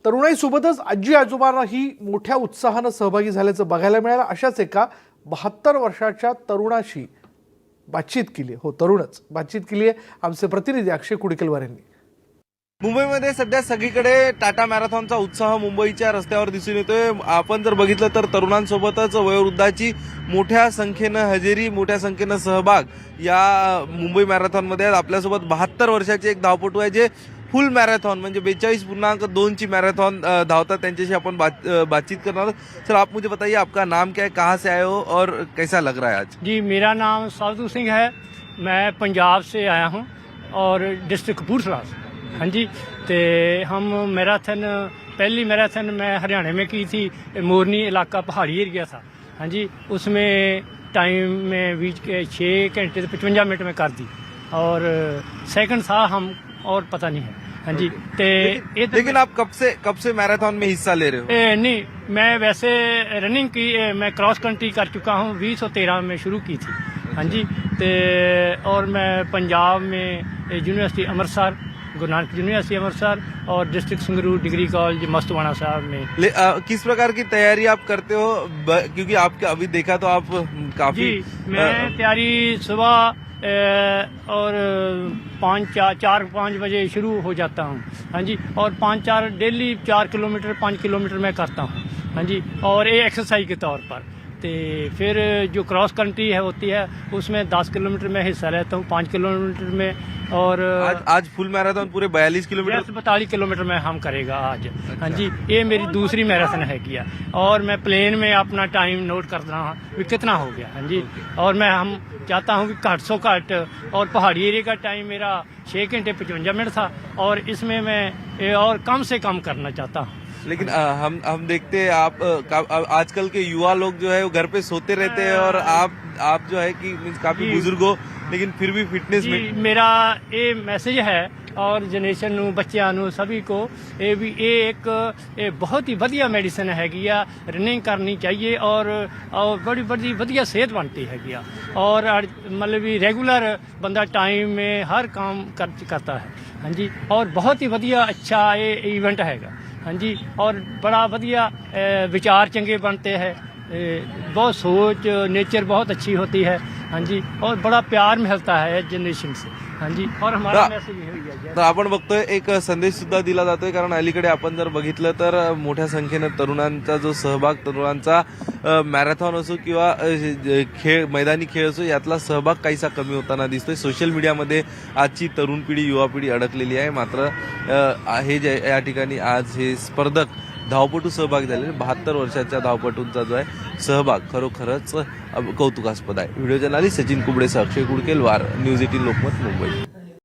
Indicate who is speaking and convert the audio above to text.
Speaker 1: तरुणाईसोबतच आजी आजोबांनाही मोठ्या उत्साहानं सहभागी झाल्याचं बघायला मिळालं। अशाच एका 72 वर्षाच्या तरुणाशी बातचीत केली। हो, तरुणच बातचीत केली आहे आमचे प्रतिनिधी अक्षय कुडकेलवार यांनी।
Speaker 2: मुंबईमध्ये सध्या सगळीकडे टाटा मॅरेथॉनचा उत्साह मुंबईच्या रस्त्यावर दिसून येतोय। आपण जर बघितलं तर तरुणांसोबतच वयोवृद्धाची मोठ्या संख्येनं हजेरी, मोठ्या संख्येनं सहभाग या मुंबई मॅरेथॉनमध्ये आहेत। आपल्यासोबत 72 वर्षाचे एक धावपटू आहे जे फुल मॅरेथॉन म्हणजे 42.2 ची मॅरेथॉन धावतात। त्यांच्याशी आपण बातचीत करणार। सर, आप मुझे बताइए आपका नाम क्या है, कहाँ से आए हो और कैसा लग रहा है आज?
Speaker 3: जी, मेरा नाम साधु सिंह है। मैं पंजाब से आया हूँ और डिस्ट्रिक्ट कपूरथला से। हाँ जी, तो हम मैराथन पहली मैराथन मैं हरियाणा में की थी। मोरनी इलाका पहाड़ी एरिया था। हाँ जी, उसमें टाइम में 6 घंटे 55 मिनट में कर दी और सेकंड था हम और पता नहीं है। हाँ जी,
Speaker 2: लेकिन आप कब से मैराथन में हिस्सा ले रहे हो?
Speaker 3: नहीं, मैं वैसे रनिंग की मैं क्रॉस कंट्री कर चुका हूँ। 2013 में शुरू की थी। हाँ जी, और मैं पंजाब में यूनिवर्सिटी अमृतसर, गुरु नानक यूनिवर्सिटी अमृतसर और डिस्ट्रिक्ट संगरूर डिग्री कॉलेज मस्तवाड़ा साहब में।
Speaker 2: किस प्रकार की तैयारी आप करते हो? क्योंकि आपका अभी देखा तो आप काफी।
Speaker 3: जी, मैं तैयारी सुबह और 4-5 बजे शुरू हो जाता हूँ। हाँ जी, और 5-4 डेली 4 किलोमीटर 5 किलोमीटर मैं करता हूँ। हाँ जी, और ये एक्सरसाइज के तौर पर। तो फिर जो क्रॉस कंट्री है होती है उसमें 10 किलोमीटर में हिस्सा लेता हूँ, 5 किलोमीटर में। और
Speaker 2: आज फुल मैराथन पूरे 42 किलोमीटर
Speaker 3: 42 किलोमीटर में हम करेगा आज। हाँ जी, ये मेरी दूसरी मैराथन है किया। और मैं प्लेन में अपना टाइम नोट कर रहा हूँ कि कितना हो गया। हाँ जी, और हम चाहता हूँ कि घट सो घट। और पहाड़ी एरिया का टाइम मेरा 6 घंटे 55 मिनट था और इसमें मैं और कम से कम करना चाहता हूँ।
Speaker 2: लेकिन हम देखते हैं आप आजकल के युवा लोग जो है वो घर पे सोते रहते हैं और आप जो है कि काफी बुजुर्ग हो लेकिन फिर भी फिटनेस में।
Speaker 3: मेरा ये मैसेज है और जनरेशन नू बच्चों नू सभी को ये भी एक बहुत ही वधिया मेडिसिन हैगी आ। रनिंग करनी चाहिए और बड़ी बड़ी वधिया सेहत बनती हैगी आ। और मतलब भी रेगुलर बंदा टाइम में हर काम करता है। हाँ जी, और बहुत ही वधिया अच्छा ये इवेंट हैगा। हाँ जी, और बड़ा वधिया विचार चंगे बनते हैं। बहुत सोच नेचर बहुत अच्छी होती है। हाँ जी, और बड़ा प्यार मिलता है जनरेशन से। हाँ जी, और हमारा मैसेज
Speaker 2: तर आपण बघतोय एक संदेश सुद्धा दिला जातोय। कारण अलीकडे आपण जर बघितलं तर मोठ्या संख्येने तरुणांचा जो सहभाग, तरुणांचा मॅरेथॉन असो किंवा खेळ, मैदानी खेळ असो, यातला सहभाग काहीसा कमी होताना दिसतोय। सोशल मीडियामध्ये आजची तरुण पिढी, युवा पिढी अडकलेली आहे। मात्र हे जे या ठिकाणी आज हे स्पर्धक धावपटू सहभाग झालेले 72 वर्षाच्या धावपटूंचा जो आहे सहभाग खरोखरच कौतुकास्पद आहे। व्हिडिओ जर्नलिस्ट सचिन कुबडेसह अक्षय कुडकेलवार, न्यूज 18 लोकमत, मुंबई।